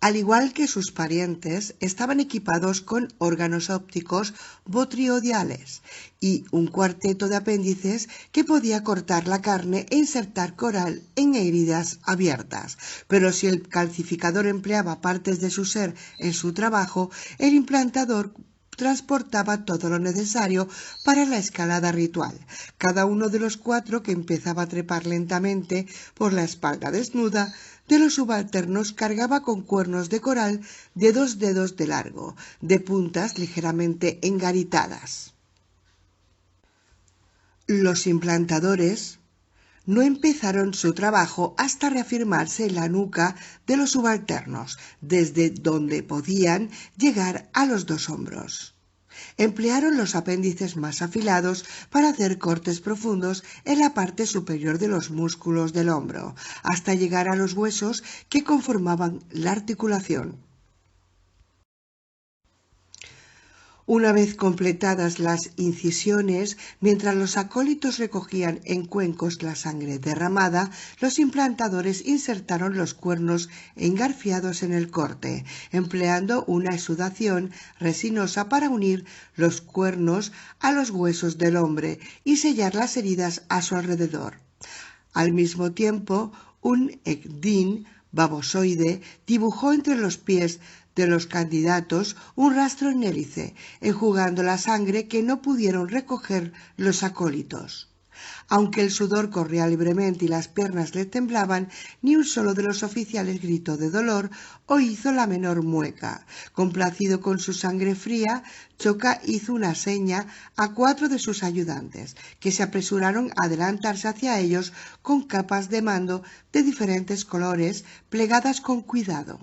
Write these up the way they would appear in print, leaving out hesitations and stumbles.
Al igual que sus parientes, estaban equipados con órganos ópticos botrioidales y un cuarteto de apéndices que podía cortar la carne e insertar coral en heridas abiertas. Pero si el calcificador empleaba partes de su ser en su trabajo, el implantador transportaba todo lo necesario para la escalada ritual. Cada uno de los 4 que empezaba a trepar lentamente por la espalda desnuda de los subalternos cargaba con cuernos de coral de 2 dedos de largo, de puntas ligeramente engaritadas. Los implantadores no empezaron su trabajo hasta reafirmarse en la nuca de los subalternos, desde donde podían llegar a los 2 hombros. Emplearon los apéndices más afilados para hacer cortes profundos en la parte superior de los músculos del hombro, hasta llegar a los huesos que conformaban la articulación. Una vez completadas las incisiones, mientras los acólitos recogían en cuencos la sangre derramada, los implantadores insertaron los cuernos engarfiados en el corte, empleando una exudación resinosa para unir los cuernos a los huesos del hombre y sellar las heridas a su alrededor. Al mismo tiempo, un ecdín babosoide dibujó entre los pies de los candidatos un rastro en hélice, enjugando la sangre que no pudieron recoger los acólitos. Aunque el sudor corría libremente y las piernas le temblaban, ni un solo de los oficiales gritó de dolor o hizo la menor mueca. Complacido con su sangre fría, Choca hizo una seña a 4 de sus ayudantes, que se apresuraron a adelantarse hacia ellos con capas de mando de diferentes colores plegadas con cuidado.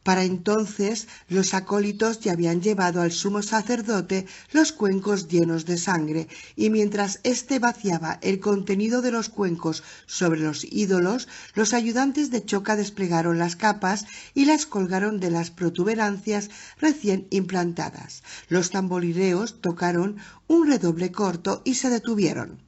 Para entonces los acólitos ya habían llevado al sumo sacerdote los cuencos llenos de sangre, y mientras éste vaciaba el contenido de los cuencos sobre los ídolos, los ayudantes de Choca desplegaron las capas y las colgaron de las protuberancias recién implantadas. Los tamborileos tocaron un redoble corto y se detuvieron.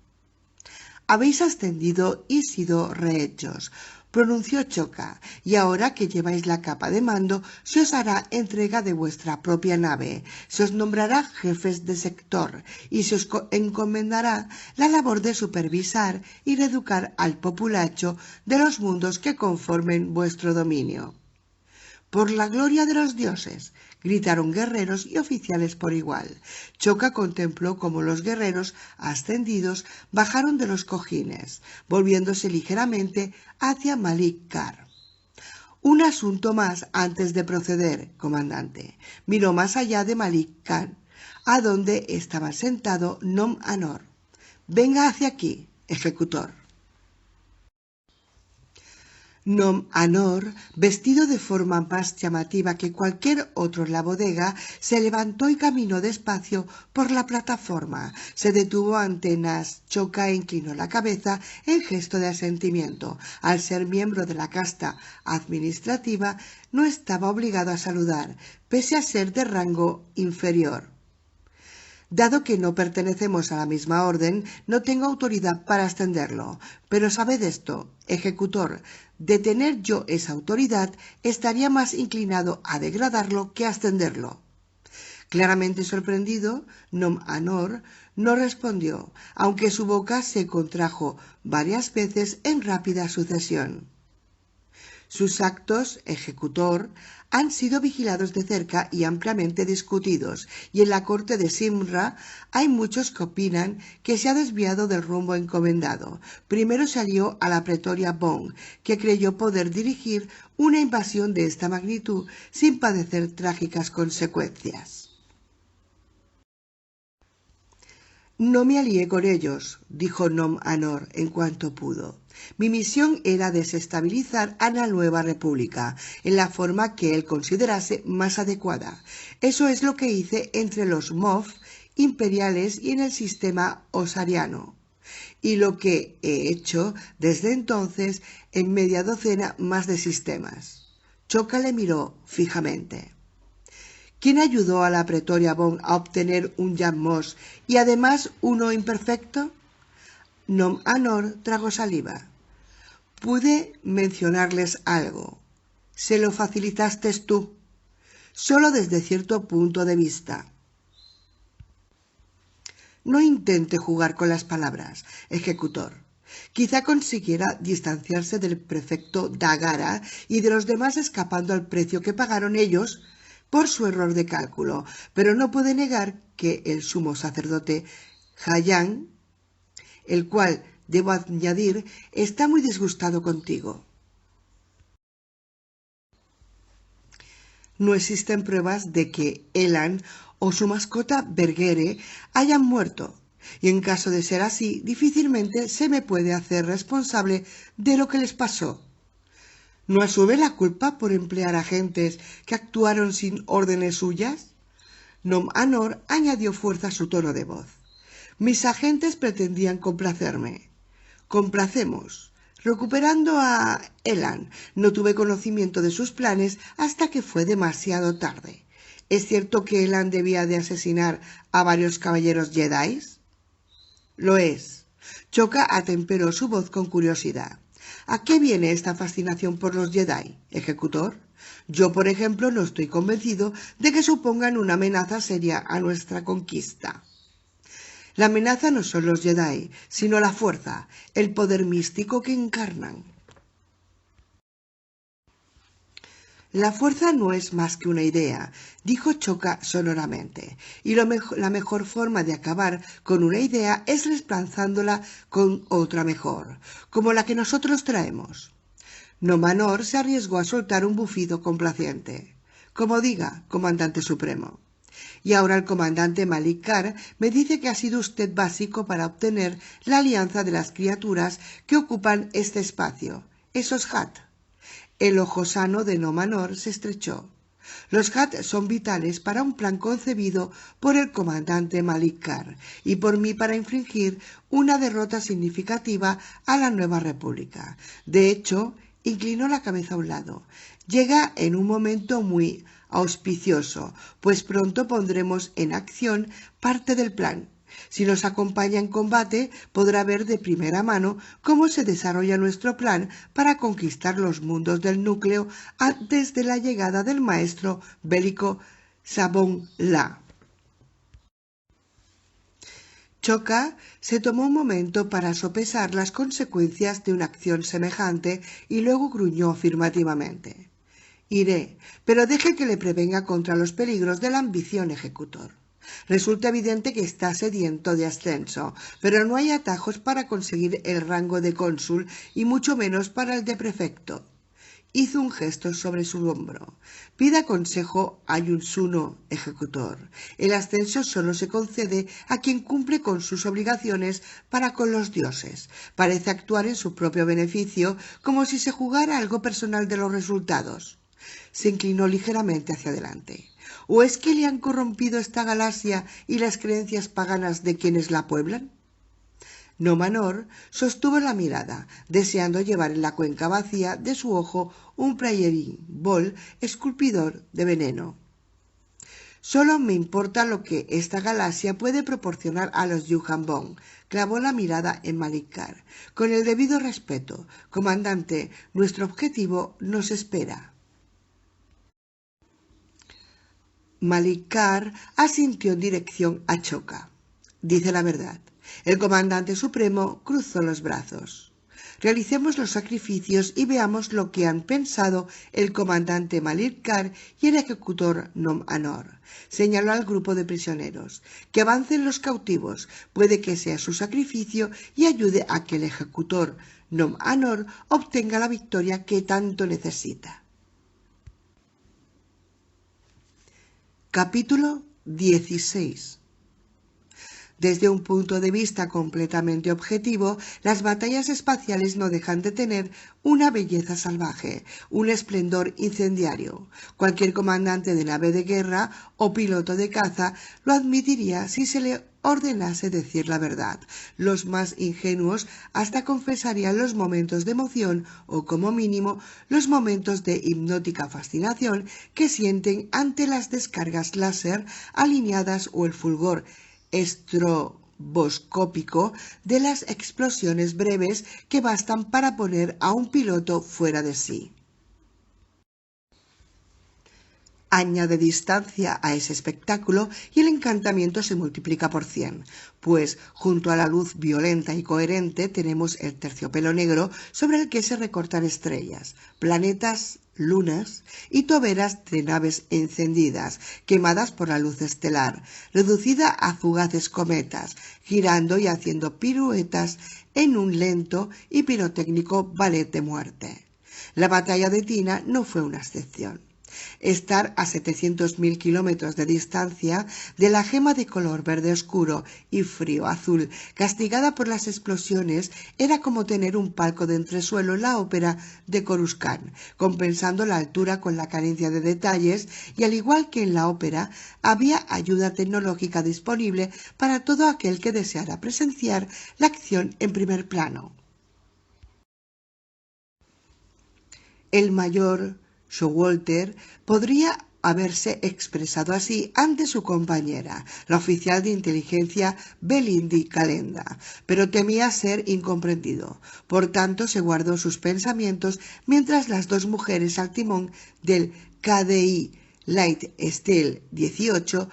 «Habéis ascendido y sido rehechos», pronunció Choca, «y ahora que lleváis la capa de mando, se os hará entrega de vuestra propia nave, se os nombrará jefes de sector y se os encomendará la labor de supervisar y reeducar al populacho de los mundos que conformen vuestro dominio». «Por la gloria de los dioses», gritaron guerreros y oficiales por igual. Choca contempló cómo los guerreros ascendidos bajaron de los cojines, volviéndose ligeramente hacia Malik Kar. «Un asunto más antes de proceder, comandante». Miró más allá de Malik Kar, a donde estaba sentado Nom Anor. «Venga hacia aquí, ejecutor». Nom Anor, vestido de forma más llamativa que cualquier otro en la bodega, se levantó y caminó despacio por la plataforma. Se detuvo ante Nas. Choca e inclinó la cabeza en gesto de asentimiento. Al ser miembro de la casta administrativa, no estaba obligado a saludar, pese a ser de rango inferior. «Dado que no pertenecemos a la misma orden, no tengo autoridad para ascenderlo. Pero sabed esto, ejecutor, de tener yo esa autoridad, estaría más inclinado a degradarlo que a ascenderlo». Claramente sorprendido, Nom Anor no respondió, aunque su boca se contrajo varias veces en rápida sucesión. Sus actos, ejecutor, han sido vigilados de cerca y ampliamente discutidos, y en la corte de Simra hay muchos que opinan que se ha desviado del rumbo encomendado. Primero se alió a la pretoria Bong, que creyó poder dirigir una invasión de esta magnitud sin padecer trágicas consecuencias. «No me alié con ellos», dijo Nom Anor en cuanto pudo. «Mi misión era desestabilizar a la nueva república en la forma que él considerase más adecuada. Eso es lo que hice entre los Moff imperiales y en el sistema osariano, y lo que he hecho desde entonces en media docena más de sistemas». Choca le miró fijamente. «¿Quién ayudó a la pretoria Bong a obtener un Yammosh y además uno imperfecto?» Nom Anor tragó saliva. Pude mencionarles algo. Se lo facilitaste tú, solo desde cierto punto de vista. No intente jugar con las palabras, ejecutor. Quizá consiguiera distanciarse del prefecto Dagara y de los demás escapando al precio que pagaron ellos por su error de cálculo, pero no puede negar que el sumo sacerdote Hayán, el cual, debo añadir, está muy disgustado contigo. No existen pruebas de que Elan o su mascota Bergere hayan muerto, y en caso de ser así, difícilmente se me puede hacer responsable de lo que les pasó. ¿No asume la culpa por emplear agentes que actuaron sin órdenes suyas? Nom Anor añadió fuerza a su tono de voz. Mis agentes pretendían complacerme. Complacemos. Recuperando a Elan, no tuve conocimiento de sus planes hasta que fue demasiado tarde. ¿Es cierto que Elan debía de asesinar a varios caballeros Jedi? Lo es. Choca atemperó su voz con curiosidad. ¿A qué viene esta fascinación por los Jedi, ejecutor? Yo, por ejemplo, no estoy convencido de que supongan una amenaza seria a nuestra conquista. La amenaza no son los Jedi, sino la fuerza, el poder místico que encarnan. La fuerza no es más que una idea, dijo Choca sonoramente, y la mejor forma de acabar con una idea es reemplazándola con otra mejor, como la que nosotros traemos. Nomanor se arriesgó a soltar un bufido complaciente. Como diga, comandante supremo. Y ahora el comandante Malikar me dice que ha sido usted básico para obtener la alianza de las criaturas que ocupan este espacio, esos Hat. El ojo sano de Nomanor se estrechó. Los Hat son vitales para un plan concebido por el comandante Malikar y por mí para infligir una derrota significativa a la nueva república. De hecho, inclinó la cabeza a un lado. Llega en un momento muy auspicioso, pues pronto pondremos en acción parte del plan. Si nos acompaña en combate, podrá ver de primera mano cómo se desarrolla nuestro plan para conquistar los mundos del núcleo antes de la llegada del maestro bélico Sabon La. Choca se tomó un momento para sopesar las consecuencias de una acción semejante y luego gruñó afirmativamente. Iré, pero deje que le prevenga contra los peligros de la ambición, ejecutor. Resulta evidente que está sediento de ascenso, pero no hay atajos para conseguir el rango de cónsul y mucho menos para el de prefecto. Hizo un gesto sobre su hombro. Pida consejo a Yunsuno, ejecutor. El ascenso solo se concede a quien cumple con sus obligaciones para con los dioses. Parece actuar en su propio beneficio, como si se jugara algo personal de los resultados. Se inclinó ligeramente hacia adelante. ¿O es que le han corrompido esta galaxia y las creencias paganas de quienes la pueblan? Nomanor sostuvo la mirada, deseando llevar en la cuenca vacía de su ojo un prayerín bol esculpidor de veneno. Solo me importa lo que esta galaxia puede proporcionar a los Yuhanbong. Clavó la mirada en Malikar. Con el debido respeto, comandante, nuestro objetivo nos espera. Malikar asintió en dirección a Choca. Dice la verdad. El comandante supremo cruzó los brazos. Realicemos los sacrificios y veamos lo que han pensado el comandante Malikar y el ejecutor Nom Anor. Señaló al grupo de prisioneros. Que avancen los cautivos. Puede que sea su sacrificio y ayude a que el ejecutor Nom Anor obtenga la victoria que tanto necesita. Capítulo 16. Desde un punto de vista completamente objetivo, las batallas espaciales no dejan de tener una belleza salvaje, un esplendor incendiario. Cualquier comandante de nave de guerra o piloto de caza lo admitiría si se le ordenase decir la verdad. Los más ingenuos hasta confesarían los momentos de emoción o, como mínimo, los momentos de hipnótica fascinación que sienten ante las descargas láser alineadas o el fulgor estroboscópico de las explosiones breves que bastan para poner a un piloto fuera de sí. Añade distancia a ese espectáculo y el encantamiento se multiplica por 100, pues junto a la luz violenta y coherente tenemos el terciopelo negro sobre el que se recortan estrellas, planetas, lunas y toberas de naves encendidas, quemadas por la luz estelar, reducida a fugaces cometas, girando y haciendo piruetas en un lento y pirotécnico ballet de muerte. La batalla de Tina no fue una excepción. Estar a 700.000 kilómetros de distancia de la gema de color verde oscuro y frío azul, castigada por las explosiones, era como tener un palco de entresuelo en la ópera de Coruscant, compensando la altura con la carencia de detalles, y al igual que en la ópera, había ayuda tecnológica disponible para todo aquel que deseara presenciar la acción en primer plano. El mayor Showalter podría haberse expresado así ante su compañera, la oficial de inteligencia Belinda Calenda, pero temía ser incomprendido. Por tanto, se guardó sus pensamientos mientras las dos mujeres al timón del KDI Light Steel 18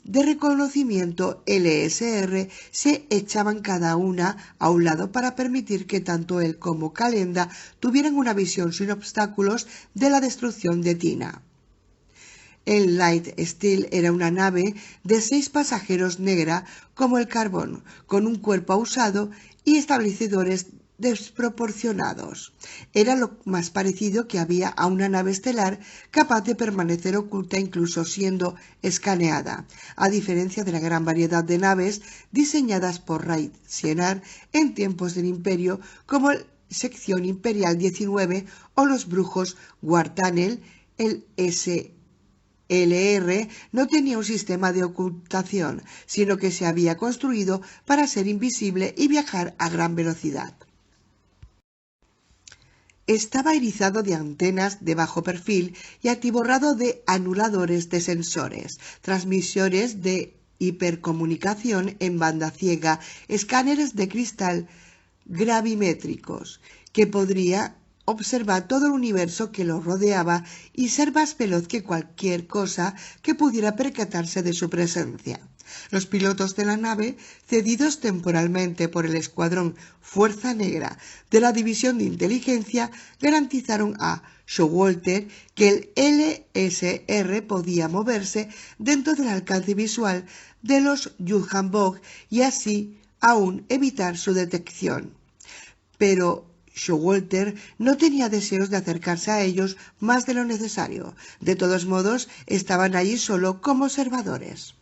de reconocimiento LSR se echaban cada una a un lado para permitir que tanto él como Calenda tuvieran una visión sin obstáculos de la destrucción de Tina. El Light Steel era una nave de 6 pasajeros negra como el carbón, con un cuerpo usado y establecedores desproporcionados. Era lo más parecido que había a una nave estelar capaz de permanecer oculta incluso siendo escaneada, a diferencia de la gran variedad de naves diseñadas por Ray Sienar en tiempos del Imperio, como el Sección Imperial 19 o los brujos Wartanel. El SLR no tenía un sistema de ocultación, sino que se había construido para ser invisible y viajar a gran velocidad. Estaba erizado de antenas de bajo perfil y atiborrado de anuladores de sensores, transmisores de hipercomunicación en banda ciega, escáneres de cristal gravimétricos, que podría observar todo el universo que lo rodeaba y ser más veloz que cualquier cosa que pudiera percatarse de su presencia. Los pilotos de la nave, cedidos temporalmente por el escuadrón Fuerza Negra de la División de Inteligencia, garantizaron a Showalter que el LSR podía moverse dentro del alcance visual de los Yuhan-Bog y así aún evitar su detección. Pero Showalter no tenía deseos de acercarse a ellos más de lo necesario. De todos modos, estaban allí solo como observadores.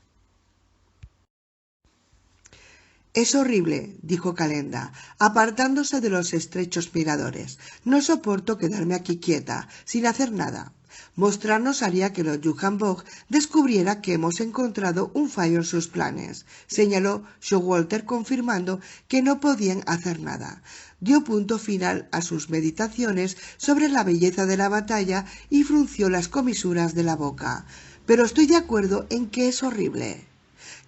«Es horrible», dijo Calenda, apartándose de los estrechos miradores. «No soporto quedarme aquí quieta, sin hacer nada. Mostrarnos haría que los Yuhan-Bog descubriera que hemos encontrado un fallo en sus planes», señaló Showalter, confirmando que no podían hacer nada. Dio punto final a sus meditaciones sobre la belleza de la batalla y frunció las comisuras de la boca. «Pero estoy de acuerdo en que es horrible».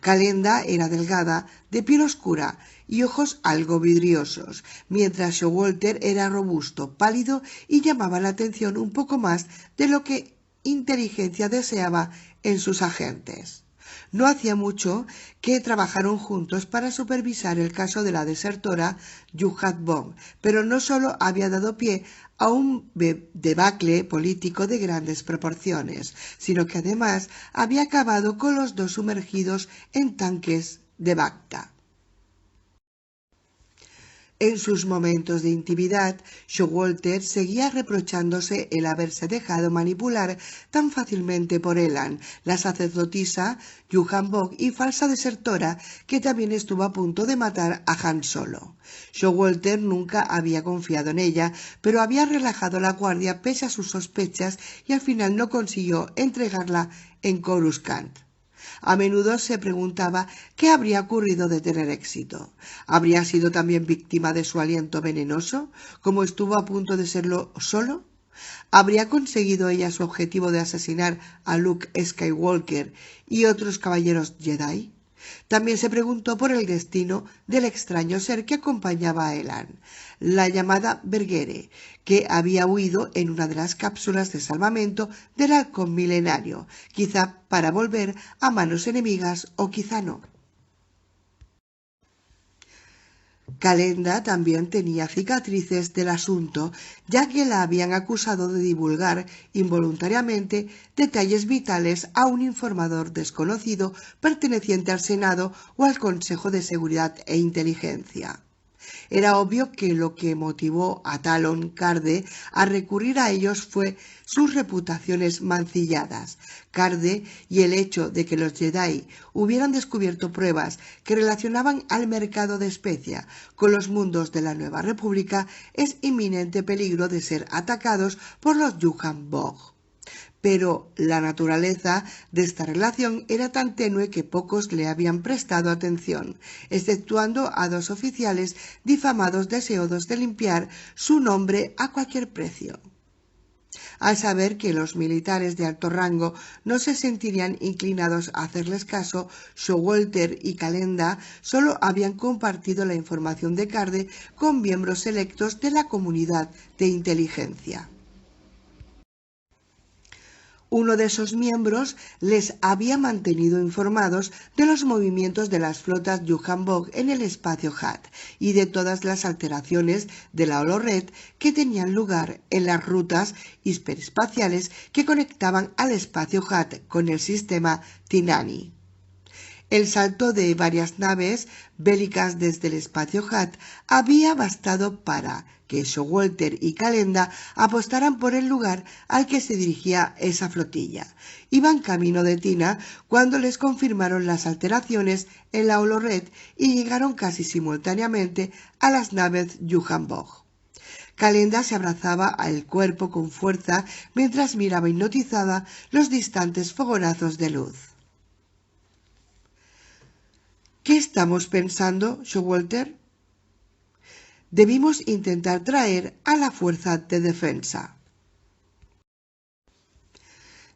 Calenda era delgada, de piel oscura y ojos algo vidriosos, mientras Showalter era robusto, pálido y llamaba la atención un poco más de lo que inteligencia deseaba en sus agentes. No hacía mucho que trabajaron juntos para supervisar el caso de la desertora Yuhan-Bog, pero no solo había dado pie a un debacle político de grandes proporciones, sino que además había acabado con los dos sumergidos en tanques de Bacta. En sus momentos de intimidad, Showalter seguía reprochándose el haberse dejado manipular tan fácilmente por Elan, la sacerdotisa Yuhan-Bog y falsa desertora que también estuvo a punto de matar a Han Solo. Showalter nunca había confiado en ella, pero había relajado la guardia pese a sus sospechas y al final no consiguió entregarla en Coruscant. A menudo se preguntaba qué habría ocurrido de tener éxito. ¿Habría sido también víctima de su aliento venenoso, como estuvo a punto de serlo Solo? ¿Habría conseguido ella su objetivo de asesinar a Luke Skywalker y otros caballeros Jedi? También se preguntó por el destino del extraño ser que acompañaba a Elan, la llamada Bergere, que había huido en una de las cápsulas de salvamento del halcón milenario, quizá para volver a manos enemigas o quizá no. Calenda también tenía cicatrices del asunto, ya que la habían acusado de divulgar involuntariamente detalles vitales a un informador desconocido perteneciente al Senado o al Consejo de Seguridad e Inteligencia. Era obvio que lo que motivó a Talon Karrde a recurrir a ellos fue sus reputaciones mancilladas. Karrde y el hecho de que los Jedi hubieran descubierto pruebas que relacionaban al mercado de especia con los mundos de la Nueva República es inminente peligro de ser atacados por los Yuuzhan Vong. Pero la naturaleza de esta relación era tan tenue que pocos le habían prestado atención, exceptuando a 2 oficiales difamados deseosos de limpiar su nombre a cualquier precio. Al saber que los militares de alto rango no se sentirían inclinados a hacerles caso, Showalter y Calenda solo habían compartido la información de Karrde con miembros selectos de la comunidad de inteligencia. Uno de esos miembros les había mantenido informados de los movimientos de las flotas Yuuzhan Vong en el espacio Hutt y de todas las alteraciones de la holored que tenían lugar en las rutas hiperespaciales que conectaban al espacio Hutt con el sistema T'Nani. El salto de varias naves bélicas desde el espacio Hutt había bastado para que Showalter y Calenda apostaran por el lugar al que se dirigía esa flotilla. Iban camino de Tina cuando les confirmaron las alteraciones en la holored y llegaron casi simultáneamente a las naves Yuuzhan Vong. Calenda se abrazaba al cuerpo con fuerza mientras miraba hipnotizada los distantes fogonazos de luz. ¿Qué estamos pensando, Showalter? Debimos intentar traer a la fuerza de defensa.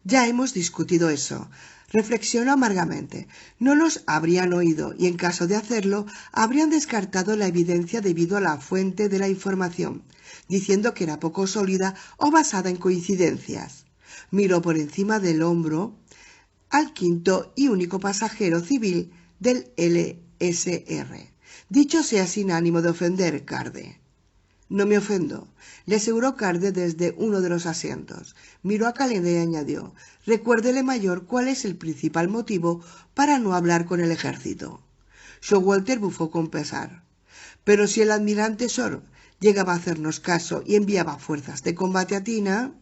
Ya hemos discutido eso. Reflexionó amargamente. No nos habrían oído y en caso de hacerlo habrían descartado la evidencia debido a la fuente de la información, diciendo que era poco sólida o basada en coincidencias. Miró por encima del hombro al 5º y único pasajero civil del LSR. Dicho sea sin ánimo de ofender, Karrde. No me ofendo, le aseguró Karrde desde uno de los asientos. Miró a Calenda y añadió: recuérdele, mayor, cuál es el principal motivo para no hablar con el ejército. Showalter bufó con pesar. Pero si el almirante Shor llegaba a hacernos caso y enviaba fuerzas de combate a Tina...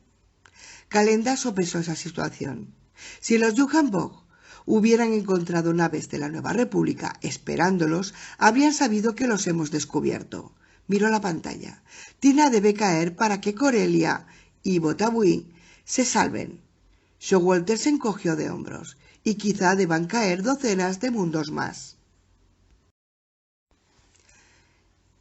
Calenda sopesó esa situación. Si los Yuuzhan Vong hubieran encontrado naves de la Nueva República esperándolos, habrían sabido que los hemos descubierto. Miró la pantalla. Tina debe caer para que Corellia y Botabui se salven. Showalter se encogió de hombros. Y quizá deban caer docenas de mundos más.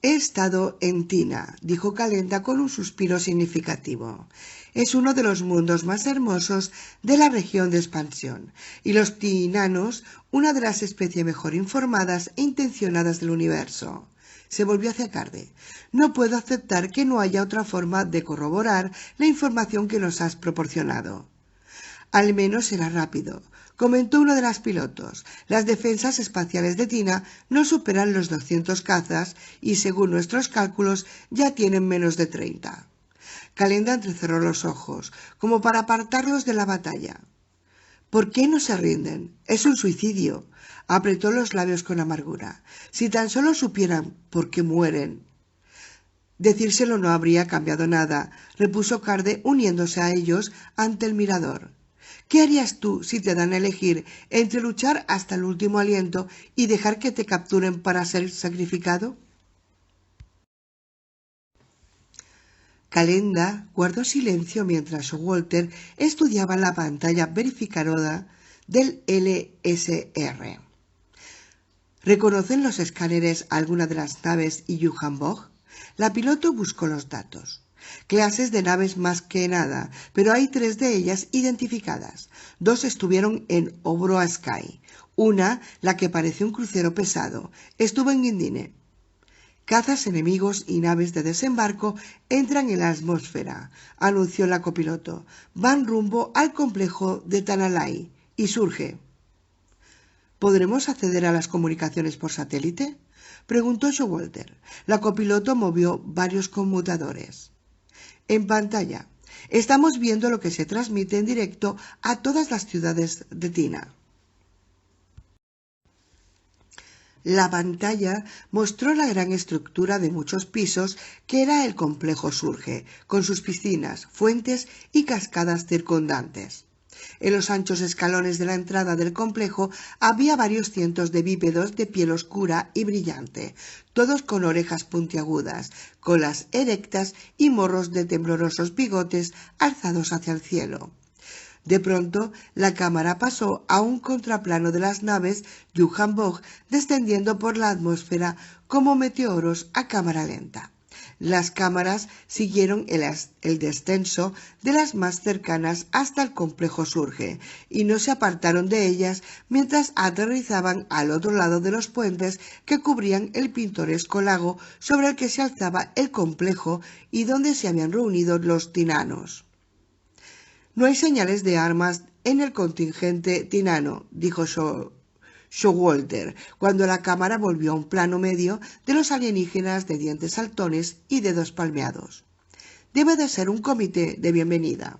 He estado en Tina, dijo Calenda con un suspiro significativo. Es uno de los mundos más hermosos de la región de expansión, y los tinanos, una de las especies mejor informadas e intencionadas del universo. Se volvió hacia Karrde. No puedo aceptar que no haya otra forma de corroborar la información que nos has proporcionado. Al menos será rápido, comentó uno de los pilotos. Las defensas espaciales de Tina no superan los 200 cazas y, según nuestros cálculos, ya tienen menos de 30. Calenda entrecerró los ojos, como para apartarlos de la batalla. ¿Por qué no se rinden? Es un suicidio. Apretó los labios con amargura. Si tan solo supieran por qué mueren. Decírselo no habría cambiado nada, repuso Karrde uniéndose a ellos ante el mirador. ¿Qué harías tú si te dan a elegir entre luchar hasta el último aliento y dejar que te capturen para ser sacrificado? Calenda guardó silencio mientras Showalter estudiaba la pantalla verificadora del LSR. ¿Reconocen los escáneres alguna de las naves y Yuuzhan Vong? La piloto buscó los datos. Clases de naves más que nada, pero hay 3 de ellas identificadas. 2 estuvieron en Obroa Sky, Una, la que parece un crucero pesado, estuvo en Guindine. Cazas enemigos y naves de desembarco entran en la atmósfera, anunció la copiloto. Van rumbo al complejo de Tanalai y surge. ¿Podremos acceder a las comunicaciones por satélite?, preguntó Showalter. La copiloto movió varios conmutadores. En pantalla, estamos viendo lo que se transmite en directo a todas las ciudades de Tina. La pantalla mostró la gran estructura de muchos pisos que era el complejo Surge, con sus piscinas, fuentes y cascadas circundantes. En los anchos escalones de la entrada del complejo había varios cientos de bípedos de piel oscura y brillante, todos con orejas puntiagudas, colas erectas y morros de temblorosos bigotes alzados hacia el cielo. De pronto, la cámara pasó a un contraplano de las naves Johann Vogel descendiendo por la atmósfera como meteoros a cámara lenta. Las cámaras siguieron el descenso de las más cercanas hasta el complejo Surge y no se apartaron de ellas mientras aterrizaban al otro lado de los puentes que cubrían el pintoresco lago sobre el que se alzaba el complejo y donde se habían reunido los tinanos. No hay señales de armas en el contingente tinano, dijo Showalter, cuando la cámara volvió a un plano medio de los alienígenas de dientes saltones y dedos palmeados. Debe de ser un comité de bienvenida.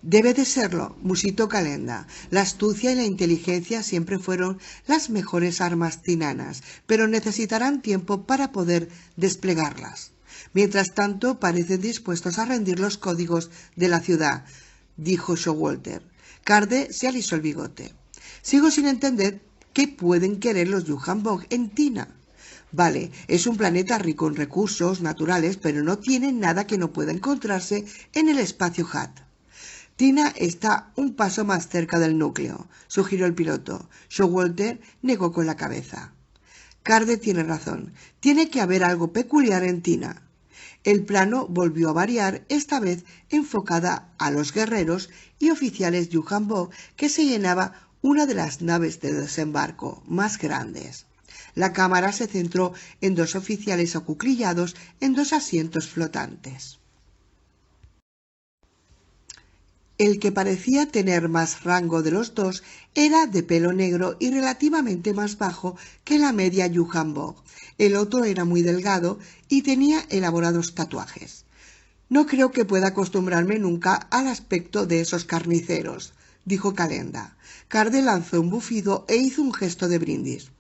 Debe de serlo, musitó Calenda. La astucia y la inteligencia siempre fueron las mejores armas tinanas, pero necesitarán tiempo para poder desplegarlas. Mientras tanto, parecen dispuestos a rendir los códigos de la ciudad, dijo Showalter. Carde se alisó el bigote. Sigo sin entender qué pueden querer los Johann Vogel en Tina. Vale, es un planeta rico en recursos naturales, pero no tiene nada que no pueda encontrarse en el espacio Hutt. Tina está un paso más cerca del núcleo, sugirió el piloto. Showalter negó con la cabeza. Carde tiene razón. Tiene que haber algo peculiar en Tina. El plano volvió a variar, esta vez enfocada a los guerreros y oficiales Johann Vogel, que se llenaba una de las naves de desembarco más grandes. La cámara se centró en dos oficiales acuclillados en dos asientos flotantes. El que parecía tener más rango de los dos era de pelo negro y relativamente más bajo que la media Johann Vogel. El otro era muy delgado y tenía elaborados tatuajes. No creo que pueda acostumbrarme nunca al aspecto de esos carniceros, dijo Calenda. Carde lanzó un bufido e hizo un gesto de brindis.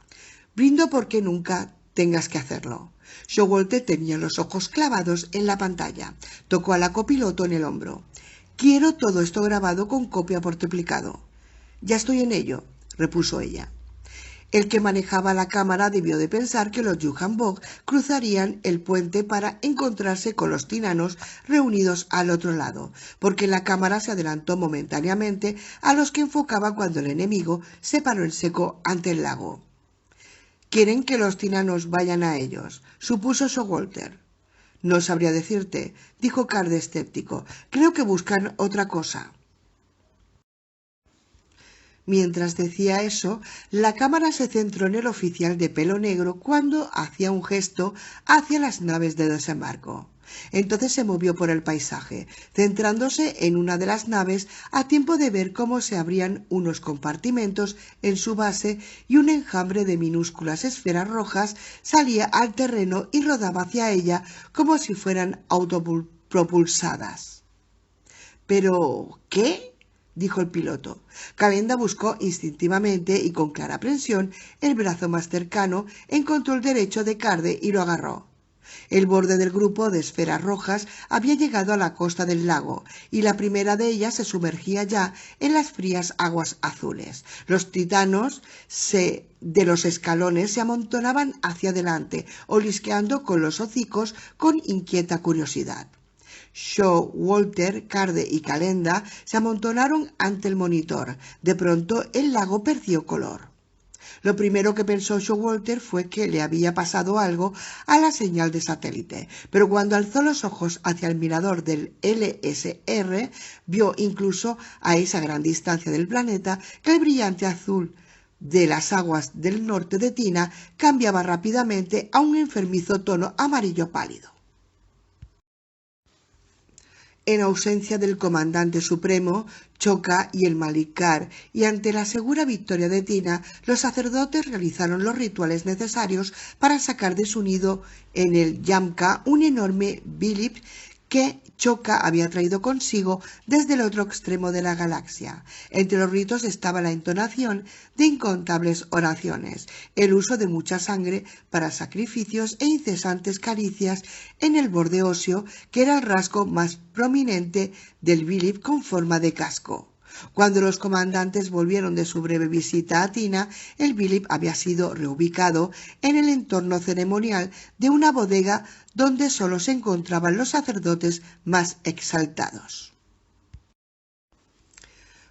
Brindo porque nunca tengas que hacerlo. Showalter tenía los ojos clavados en la pantalla. Tocó a la copiloto en el hombro. Quiero todo esto grabado con copia por triplicado. Ya estoy en ello, repuso ella. El que manejaba la cámara debió de pensar que los Johann Vogel cruzarían el puente para encontrarse con los tinanos reunidos al otro lado, porque la cámara se adelantó momentáneamente a los que enfocaba cuando el enemigo se paró en seco ante el lago. «Quieren que los tinanos vayan a ellos», supuso Showalter. «No sabría decirte», dijo Carde escéptico. «Creo que buscan otra cosa». Mientras decía eso, la cámara se centró en el oficial de pelo negro cuando hacía un gesto hacia las naves de desembarco. Entonces se movió por el paisaje, centrándose en una de las naves a tiempo de ver cómo se abrían unos compartimentos en su base y un enjambre de minúsculas esferas rojas salía al terreno y rodaba hacia ella como si fueran autopropulsadas. ¿Pero qué?, dijo el piloto. Calenda buscó instintivamente y con clara aprensión el brazo más cercano, encontró el derecho de Carde y lo agarró. El borde del grupo de esferas rojas había llegado a la costa del lago, y la primera de ellas se sumergía ya en las frías aguas azules. Los titanos de los escalones se amontonaban hacia adelante, olisqueando con los hocicos con inquieta curiosidad. Showalter, Carde y Calenda se amontonaron ante el monitor. De pronto el lago perdió color. Lo primero que pensó Showalter fue que le había pasado algo a la señal de satélite, pero cuando alzó los ojos hacia el mirador del LSR, vio incluso a esa gran distancia del planeta que el brillante azul de las aguas del norte de Tina cambiaba rápidamente a un enfermizo tono amarillo pálido. En ausencia del comandante supremo, Chokha y el Malikkar, y ante la segura victoria de Tina, los sacerdotes realizaron los rituales necesarios para sacar de su nido en el Yamka un enorme Bilip que Chokha había traído consigo desde el otro extremo de la galaxia. Entre los ritos estaba la entonación de incontables oraciones, el uso de mucha sangre para sacrificios e incesantes caricias en el borde óseo, que era el rasgo más prominente del Bilip con forma de casco. Cuando los comandantes volvieron de su breve visita a Tina, el Bilip había sido reubicado en el entorno ceremonial de una bodega donde solo se encontraban los sacerdotes más exaltados.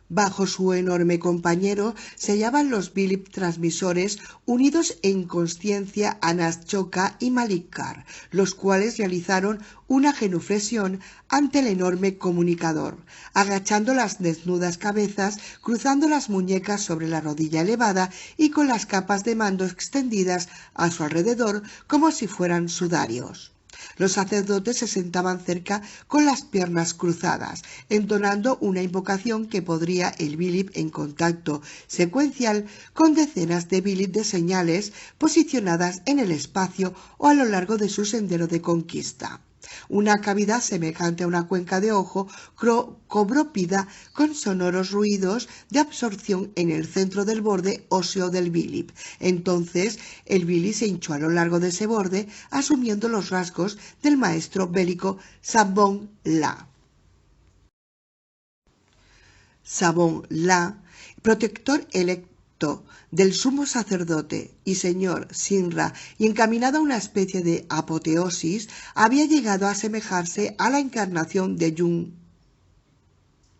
Bajo su enorme compañero se hallaban los Bilip transmisores unidos en consciencia a Nash, Chokha y Malikkar, los cuales realizaron una genuflexión ante el enorme comunicador, agachando las desnudas cabezas, cruzando las muñecas sobre la rodilla elevada y con las capas de mando extendidas a su alrededor como si fueran sudarios. Los sacerdotes se sentaban cerca con las piernas cruzadas, entonando una invocación que podría el Bilip en contacto secuencial con decenas de Bilip de señales posicionadas en el espacio o a lo largo de su sendero de conquista. Una cavidad semejante a una cuenca de ojo cobró vida con sonoros ruidos de absorción en el centro del borde óseo del Bilip. Entonces el Bilip se hinchó a lo largo de ese borde, asumiendo los rasgos del maestro bélico Sabon La. Sabon La, protector electo del sumo sacerdote y señor Sinra, y encaminado a una especie de apoteosis, había llegado a asemejarse a la encarnación de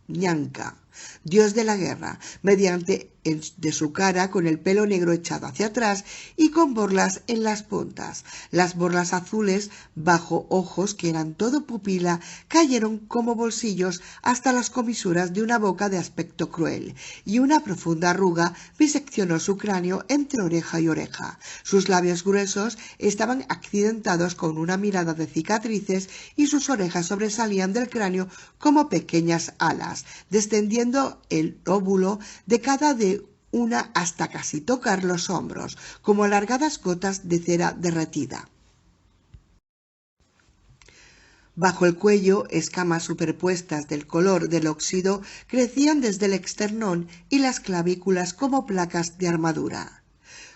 Ñanca, dios de la guerra, mediante de su cara con el pelo negro echado hacia atrás y con borlas en las puntas. Las borlas azules bajo ojos que eran todo pupila cayeron como bolsillos hasta las comisuras de una boca de aspecto cruel, y una profunda arruga biseccionó su cráneo entre oreja y oreja. Sus labios gruesos estaban accidentados con una mirada de cicatrices y sus orejas sobresalían del cráneo como pequeñas alas, descendiendo el óvulo de cada de una hasta casi tocar los hombros, como alargadas gotas de cera derretida. Bajo el cuello, escamas superpuestas del color del óxido crecían desde el esternón y las clavículas como placas de armadura.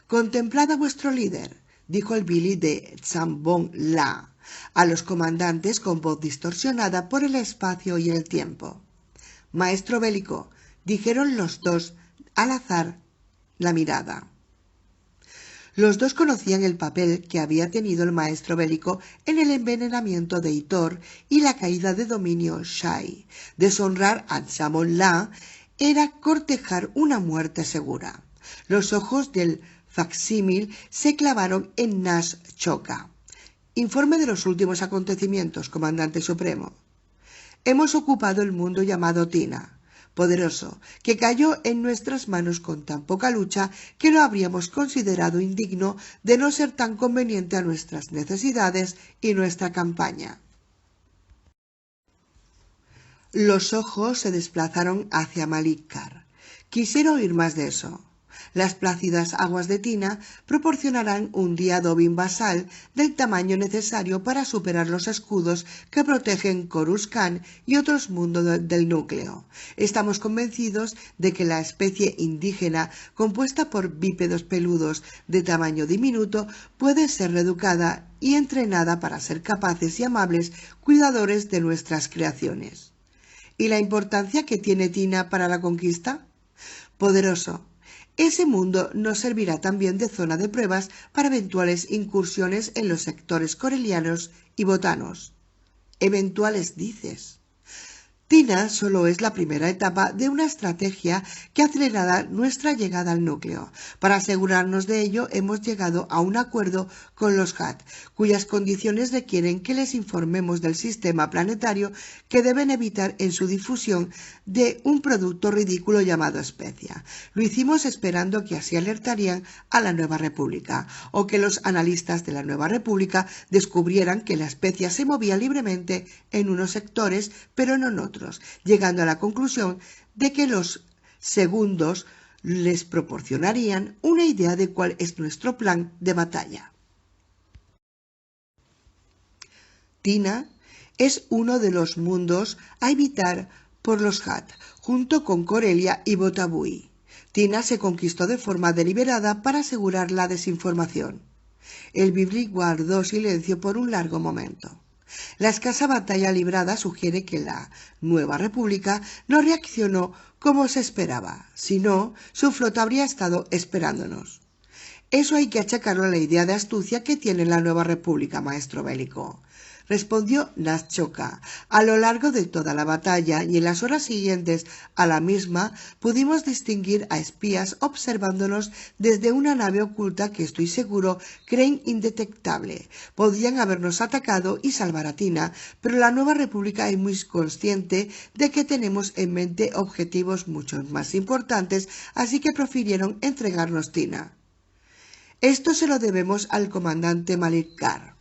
«Contemplad a vuestro líder», dijo el Bilip de Sabon La a los comandantes con voz distorsionada por el espacio y el tiempo. «Maestro bélico», dijeron los dos al azar la mirada. Los dos conocían el papel que había tenido el maestro bélico en el envenenamiento de Hitor y la caída de dominio Shai. Deshonrar a Sabon La era cortejar una muerte segura. Los ojos del facsímil se clavaron en Nash Chokha. «Informe de los últimos acontecimientos, comandante supremo. Hemos ocupado el mundo llamado Tina, poderoso, que cayó en nuestras manos con tan poca lucha que lo habríamos considerado indigno de no ser tan conveniente a nuestras necesidades y nuestra campaña». Los ojos se desplazaron hacia Malikkar. «Quisiera oír más de eso». Las plácidas aguas de Tina proporcionarán un diadobin basal del tamaño necesario para superar los escudos que protegen Coruscant y otros mundos del núcleo. Estamos convencidos de que la especie indígena, compuesta por bípedos peludos de tamaño diminuto, puede ser reeducada y entrenada para ser capaces y amables cuidadores de nuestras creaciones. ¿Y la importancia que tiene Tina para la conquista? Poderoso. Ese mundo nos servirá también de zona de pruebas para eventuales incursiones en los sectores corelianos y botanos. «Eventuales», dices. Tina solo es la primera etapa de una estrategia que acelerará nuestra llegada al núcleo. Para asegurarnos de ello, hemos llegado a un acuerdo con los HAT, cuyas condiciones requieren que les informemos del sistema planetario que deben evitar en su difusión de un producto ridículo llamado especia. Lo hicimos esperando que así alertarían a la Nueva República, o que los analistas de la Nueva República descubrieran que la especia se movía libremente en unos sectores, pero no en otros, llegando a la conclusión de que los segundos les proporcionarían una idea de cuál es nuestro plan de batalla. Tina es uno de los mundos a evitar por los HAT, junto con Corelia y Botabui. Tina se conquistó de forma deliberada para asegurar la desinformación. El Bibli guardó silencio por un largo momento. La escasa batalla librada sugiere que la Nueva República no reaccionó como se esperaba, si no, su flota habría estado esperándonos. Eso hay que achacarlo a la idea de astucia que tiene la Nueva República, maestro bélico, respondió Nazchoka. A lo largo de toda la batalla y en las horas siguientes a la misma pudimos distinguir a espías observándonos desde una nave oculta que estoy seguro creen indetectable. Podrían habernos atacado y salvar a Tina, pero la Nueva República es muy consciente de que tenemos en mente objetivos mucho más importantes, así que prefirieron entregarnos Tina. Esto se lo debemos al comandante Malik Gar.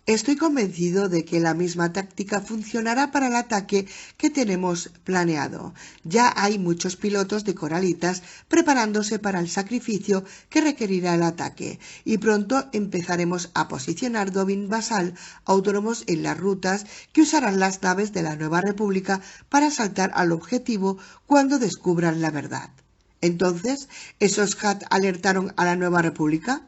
Estoy convencido de que la misma táctica funcionará para el ataque que tenemos planeado. Ya hay muchos pilotos de coralitas preparándose para el sacrificio que requerirá el ataque, y pronto empezaremos a posicionar Dovin Basal autónomos en las rutas que usarán las naves de la Nueva República para saltar al objetivo cuando descubran la verdad. Entonces, ¿esos HAT alertaron a la Nueva República?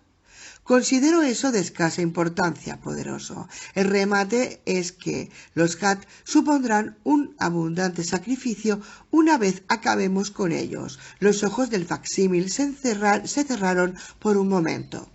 Considero eso de escasa importancia, poderoso. El remate es que los HAT supondrán un abundante sacrificio una vez acabemos con ellos. Los ojos del facsímil se cerraron por un momento.